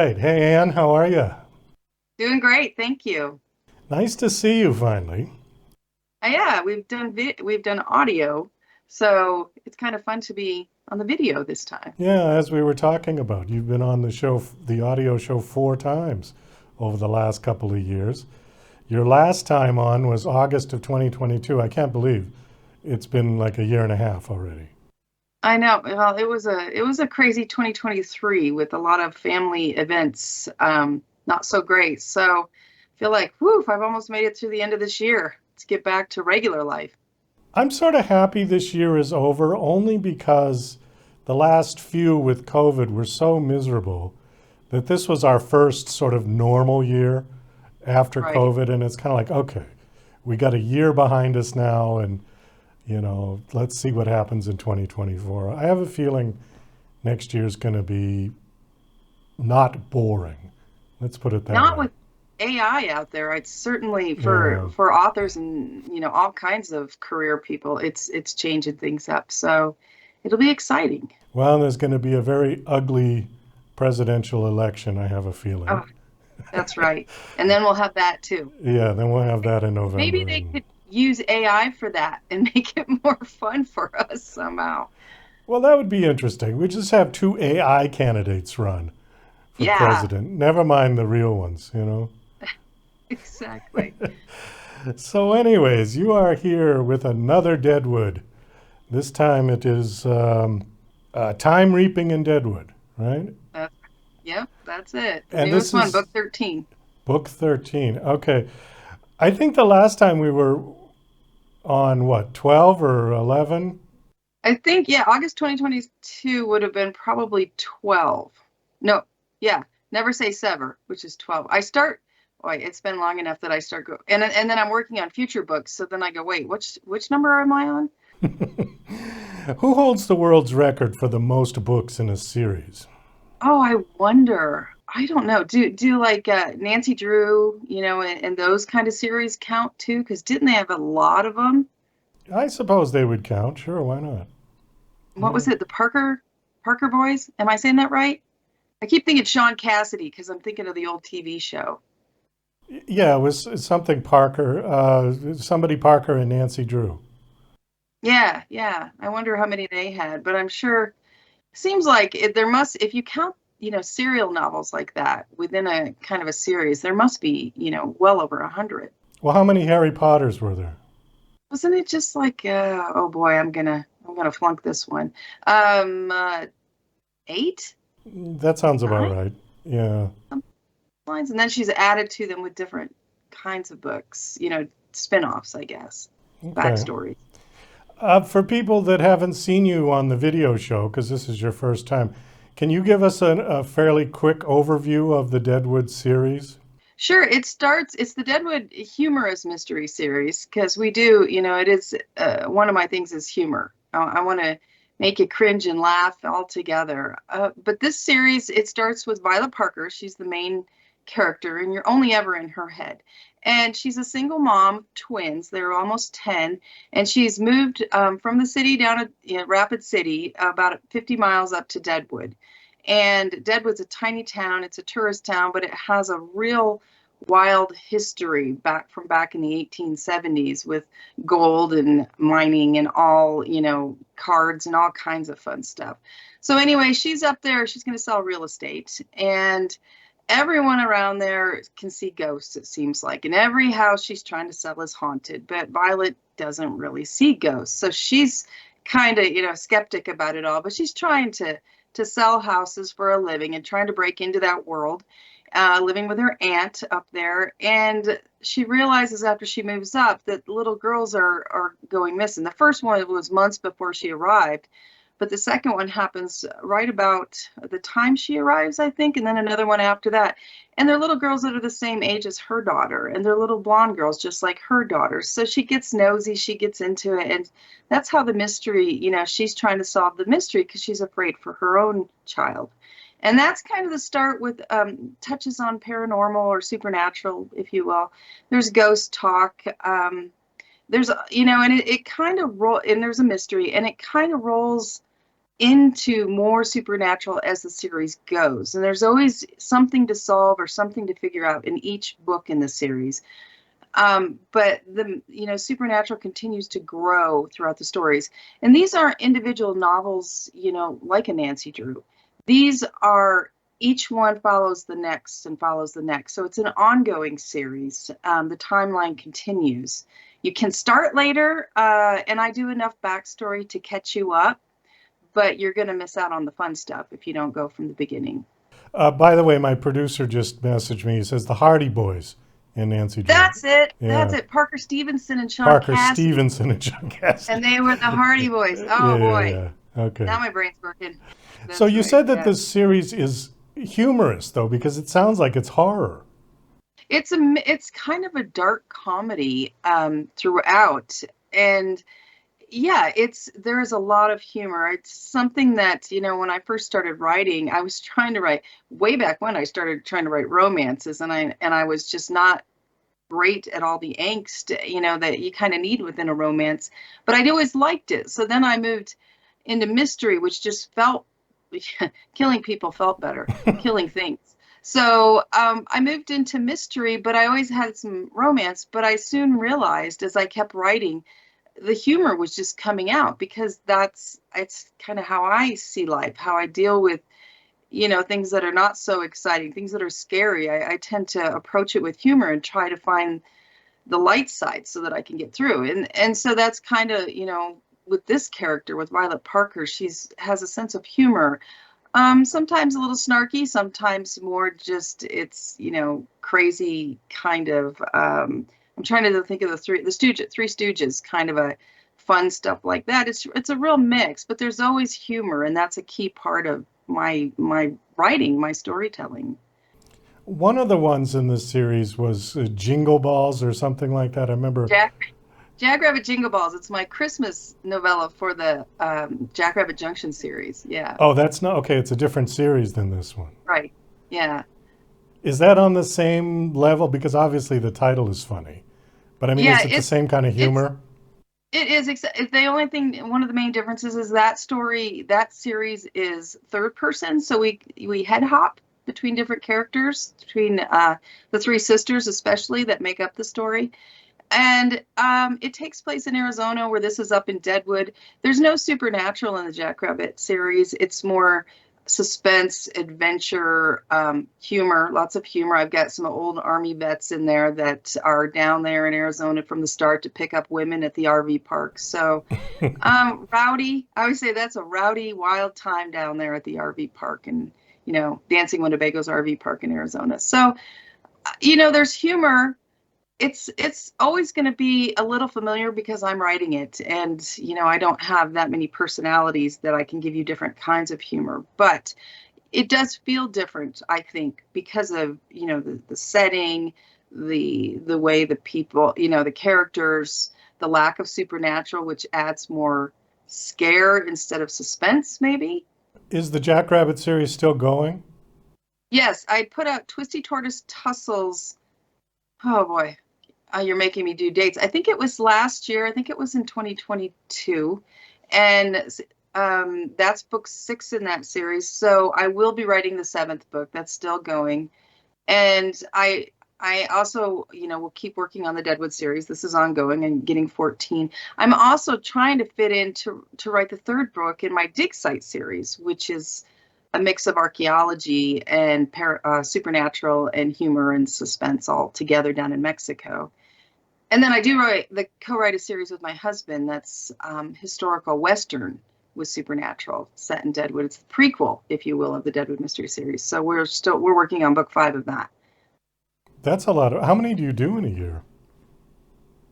right. Hey, Ann, how are you? Doing great, thank you. Nice to see you finally. Yeah, we've done audio, so it's kind of fun to be on the video this time. Yeah, as we were talking about, you've been on the show, the audio show, 4 times over the last couple of years. Your last time on was August of 2022. I can't believe it's been like a year and a half already. I know. Well, it was a crazy 2023 with a lot of family events, not so great. So I feel like, whew, I've almost made it through the end of this year. Let's get back to regular life. I'm sort of happy this year is over only because the last few with COVID were so miserable that this was our first sort of normal year after Right. COVID. And it's kind of like, okay, we got a year behind us now, and let's see what happens in 2024. I have a feeling next year's going to be not boring. Let's put it that Not way. with AI out there. It's certainly Yeah. for authors and all kinds of career people. It's changing things up. So it'll be exciting. Well, there's going to be a very ugly presidential election, I have a feeling. Oh, that's right. And then we'll have that too. Yeah, then we'll have that in Maybe November. they And could use AI for that and make it more fun for us somehow. well, that would be interesting. We just have two AI candidates run for Yeah, president. Never mind the real ones. exactly. So, anyways, you are here with another Deadwood. This time it is Time Reaping in Deadwood, right? That's, yep, that's it. The And this newest one, book is 13. book 13. Okay. I think the last time we were on what, 12 or 11? I think, yeah, August 2022 would have been probably 12. No, yeah, never say sever, which is 12. Wait, it's been long enough that I start go and then I'm working on future books. So then I go, wait, which number am I on? Who holds the world's record for the most books in a series? Oh, I wonder. I don't know. Do like Nancy Drew, and those kind of series count too? Because didn't they have a lot of them? I suppose they would count. Sure, why not? What Yeah. was it? The Parker Boys? Am I saying that right? I keep thinking Sean Cassidy because I'm thinking of the old TV show. Yeah, it was something Parker, somebody Parker and Nancy Drew. Yeah, yeah. I wonder how many they had, but I'm sure seems like there must, if you count, serial novels like that within a kind of a series, there must be, well over 100. Well, how many Harry Potters were there? Wasn't it just like, oh boy, I'm gonna flunk this one. Um, uh, 8, That sounds about 9 right. Yeah. lines, and then she's added to them with different kinds of books, spin-offs, I guess, Okay. backstories. For people that haven't seen you on the video show, because this is your first time, can you give us a fairly quick overview of the Deadwood series? Sure, it's the Deadwood humorous mystery series because we do, it is one of my things is humor. I want to make you cringe and laugh all together. But this series, it starts with Violet Parker. She's the main character, and you're only ever in her head. And she's a single mom, twins. They're almost 10, and she's moved from the city down to Rapid City, about 50 miles up to Deadwood. And Deadwood's a tiny town. It's a tourist town, but it has a real wild history back in the 1870s with gold and mining and all, cards and all kinds of fun stuff. So anyway, she's up there, she's going to sell real estate, and everyone around there can see ghosts, it seems like. And every house she's trying to sell is haunted, but Violet doesn't really see ghosts. So she's kind of, skeptic about it all, but she's trying to sell houses for a living and trying to break into that world, living with her aunt up there. And she realizes after she moves up that little girls are going missing. The first one was months before she arrived, but the second one happens right about the time she arrives, I think, and then another one after that. And they're little girls that are the same age as her daughter, and they're little blonde girls just like her daughter. So she gets nosy, she gets into it, and that's how the mystery, she's trying to solve the mystery because she's afraid for her own child. And that's kind of the start with touches on paranormal or supernatural, if you will. There's ghost talk. There's, and it kind of roll, and there's a mystery, and it kind of rolls into more supernatural as the series goes. And there's always something to solve or something to figure out in each book in the series. But the supernatural continues to grow throughout the stories. And these aren't individual novels, like a Nancy Drew. These are, each one follows the next and follows the next. So it's an ongoing series. The timeline continues. You can start later, and I do enough backstory to catch you up, but you're going to miss out on the fun stuff if you don't go from the beginning. By the way, my producer just messaged me. He says the Hardy Boys and Nancy Drew. That's it. Yeah. That's it. Parker Stevenson and Sean Parker Cassidy. Stevenson and Sean Cassidy. And they were the Hardy Boys. Oh, boy. Yeah. Okay. Now my brain's working. That's so you right, said that yeah. this series is humorous, though, because it sounds like it's horror. It's kind of a dark comedy throughout. And yeah, there is a lot of humor. It's something that, when I first started writing, I was trying to write way back when I started trying to write romances, and I was just not great at all the angst, that you kind of need within a romance, but I always liked it. So then I moved into mystery, which just felt killing people felt better, killing things. So I moved into mystery, but I always had some romance. But I soon realized as I kept writing, the humor was just coming out, because it's kind of how I see life, how I deal with, things that are not so exciting, things that are scary. I tend to approach it with humor and try to find the light side so that I can get through. And so that's kind of, with this character, with Violet Parker, has a sense of humor. Sometimes a little snarky, sometimes more just, it's, crazy kind of, I'm trying to think of the Three Stooges, kind of a fun stuff like that. It's a real mix, but there's always humor, and that's a key part of my writing, my storytelling. One of the ones in this series was Jingle Balls or something like that. I remember. Jackrabbit Jingle Balls. It's my Christmas novella for the Jackrabbit Junction series. Yeah. Oh, that's not okay. It's a different series than this one. Right. Yeah. Is that on the same level? Because obviously the title is funny, but I mean, Yeah, is it the same kind of humor? It is. The only thing, one of the main differences is that series is third person. So we head hop between different characters, between the three sisters, especially, that make up the story. And it takes place in Arizona, where this is up in Deadwood. There's no supernatural in the Jackrabbit series. It's more suspense, adventure, humor, lots of humor. I've got some old Army vets in there that are down there in Arizona from the start to pick up women at the RV park. So rowdy. I would say that's a rowdy, wild time down there at the RV park, and, Dancing Winnebago's RV park in Arizona. So, there's humor. It's always going to be a little familiar because I'm writing it, and I don't have that many personalities that I can give you different kinds of humor, but it does feel different, I think, because of the setting, the way the people, the characters, the lack of supernatural, which adds more scare instead of suspense, maybe. Is the Jackrabbit series still going? Yes, I put out Twisty Tortoise Tussles. Oh boy. You're making me do dates. I think it was last year. I think it was in 2022. And that's book 6 in that series. So I will be writing the 7th book. That's still going. And I also, will keep working on the Deadwood series. This is ongoing and getting 14. I'm also trying to fit in to write the 3rd book in my dig site series, which is a mix of archaeology and supernatural and humor and suspense all together down in Mexico. And then I do co-write a series with my husband that's historical Western with supernatural set in Deadwood. It's the prequel, if you will, of the Deadwood mystery series. So we're working on book 5 of that. That's a lot. How many do you do in a year?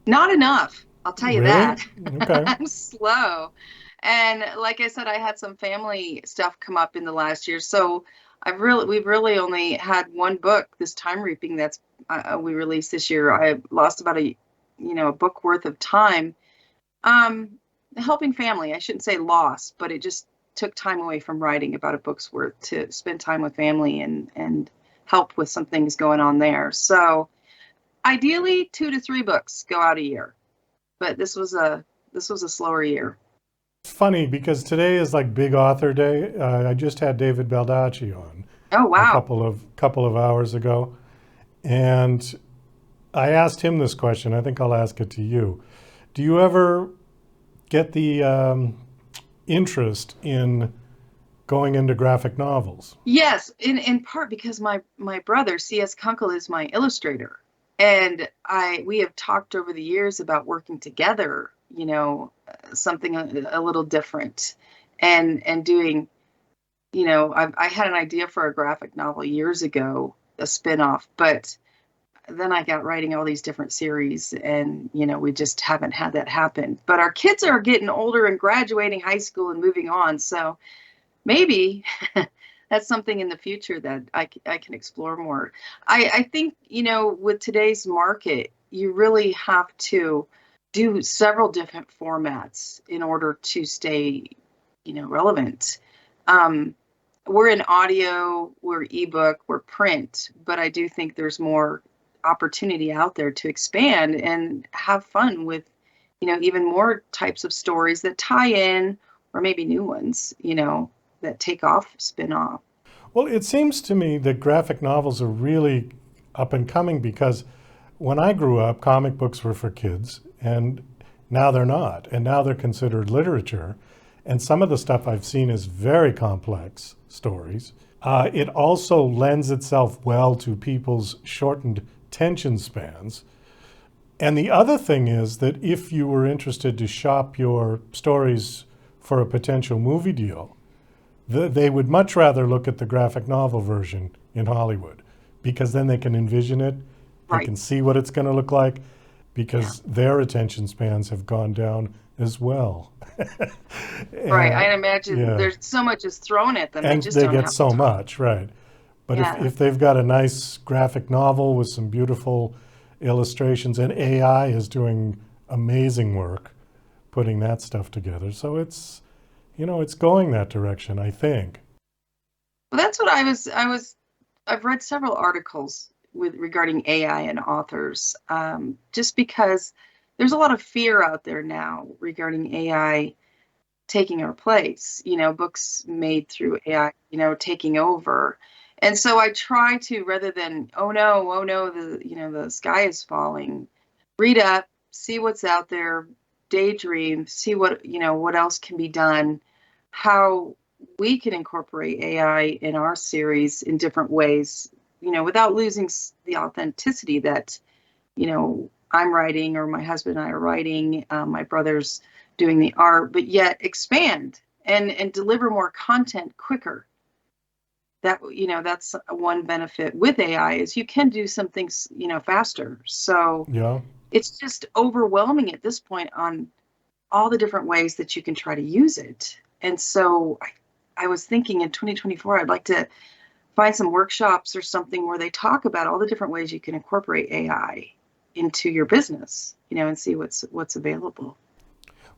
Not enough, I'll tell you Really? that. Okay. I'm slow. And like I said, I had some family stuff come up in the last year. So we've really only had one book, this Time Reaping, that's we released this year. I lost about a book worth of time helping family. I shouldn't say lost, but it just took time away from writing about a book's worth to spend time with family and help with some things going on there. So ideally 2 to 3 books go out a year, but this was a slower year. It's funny because today is like Big Author Day. I just had David Baldacci on Oh, a wow. couple of hours ago, and I asked him this question. I think I'll ask it to you. Do you ever get the interest in going into graphic novels? Yes, in part because my brother C.S. Kunkel is my illustrator, and I we have talked over the years about working together. Something a little different, and doing. I had an idea for a graphic novel years ago, a spin-off, but then I got writing all these different series, and we just haven't had that happen. But our kids are getting older and graduating high school and moving on, so maybe that's something in the future that I can explore more. I think, with today's market, you really have to do several different formats in order to stay, relevant. Um, we're in audio, we're ebook, we're print, but I do think there's more opportunity out there to expand and have fun with, even more types of stories that tie in, or maybe new ones, that take off, spin off. Well, it seems to me that graphic novels are really up and coming because when I grew up, comic books were for kids, and now they're not. And now they're considered literature. And some of the stuff I've seen is very complex stories. It also lends itself well to people's shortened attention spans. And the other thing is that if you were interested to shop your stories for a potential movie deal, they would much rather look at the graphic novel version in Hollywood because then they can envision it, they Right. can see what it's going to look like Yeah. because their attention spans have gone down as well. Right. And I imagine yeah, there's so much is thrown at them. They and just they don't get have so time. much, right? But Yeah. if they've got a nice graphic novel with some beautiful illustrations, and AI is doing amazing work putting that stuff together. So it's going that direction, I think. Well, that's what I've read several articles with regarding AI and authors, just because there's a lot of fear out there now regarding AI taking our place, books made through AI, taking over. And so I try to, rather than, oh no, the sky is falling, read up, see what's out there, daydream, see what else can be done, how we can incorporate AI in our series in different ways, without losing the authenticity that, I'm writing, or my husband and I are writing, my brother's doing the art, but yet expand and deliver more content quicker. That's one benefit with AI, is you can do some things, faster. So Yeah. it's just overwhelming at this point on all the different ways that you can try to use it. And so I was thinking in 2024, I'd like to find some workshops or something where they talk about all the different ways you can incorporate AI into your business, and see what's available.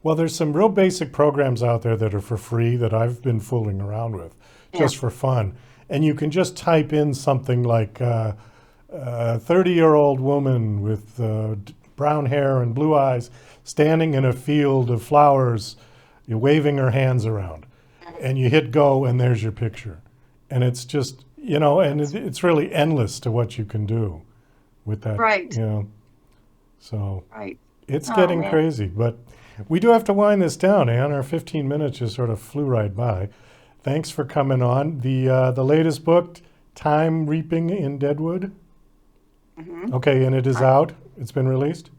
Well, there's some real basic programs out there that are for free that I've been fooling around with Yeah. just for fun. And you can just type in something like 30-year-old woman with brown hair and blue eyes standing in a field of flowers, waving her hands around. And you hit go, and there's your picture. And it's just, and it's really endless to what you can do with that, Right. So Right. it's Oh getting man. crazy. But we do have to wind this down, Ann. Our 15 minutes just sort of flew right by. Thanks for coming on. The latest book, Time Reaping in Deadwood. Hmm. Okay, and it is out. It's been released.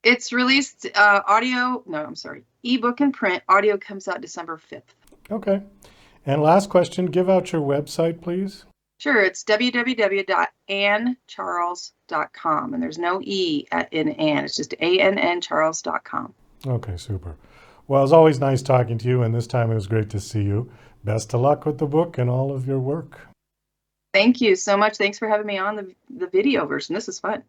It's released audio. No, I'm sorry. Ebook and print. Audio comes out December 5th. Okay. And last question, give out your website, please. Sure. It's www.anncharles.com. And there's no E in Ann. It's just ANNCharles.com. Okay, super. Well, it's always nice talking to you, and this time it was great to see you. Best of luck with the book and all of your work. Thank you so much. Thanks for having me on the video version. This is fun.